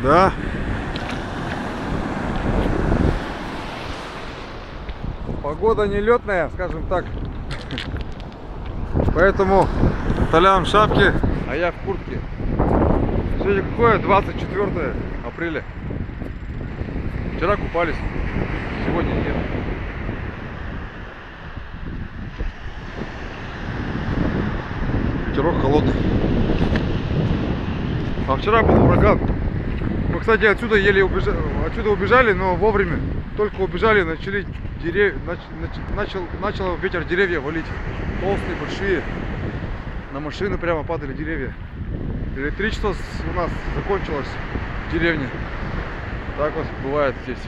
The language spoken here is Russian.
Да. Погода нелетная, скажем так. Поэтому Толян в шапке, а я в куртке. Сегодня какое? 24 апреля. Вчера купались, сегодня нет. Ветерок холодный. А вчера был ураган. Мы, кстати, отсюда еле убежали, но вовремя. Только убежали, начали начал ветер деревья валить. Толстые, большие. На машины прямо падали деревья. Электричество у нас закончилось в деревне. Так вот бывает здесь.